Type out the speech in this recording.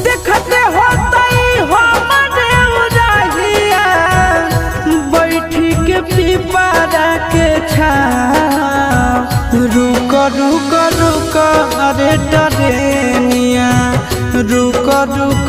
देखते होतई हमरे उराहिया बैठी के पीपरा के छाव। रुक रुक रुक अरे टरेनिया रुक रुक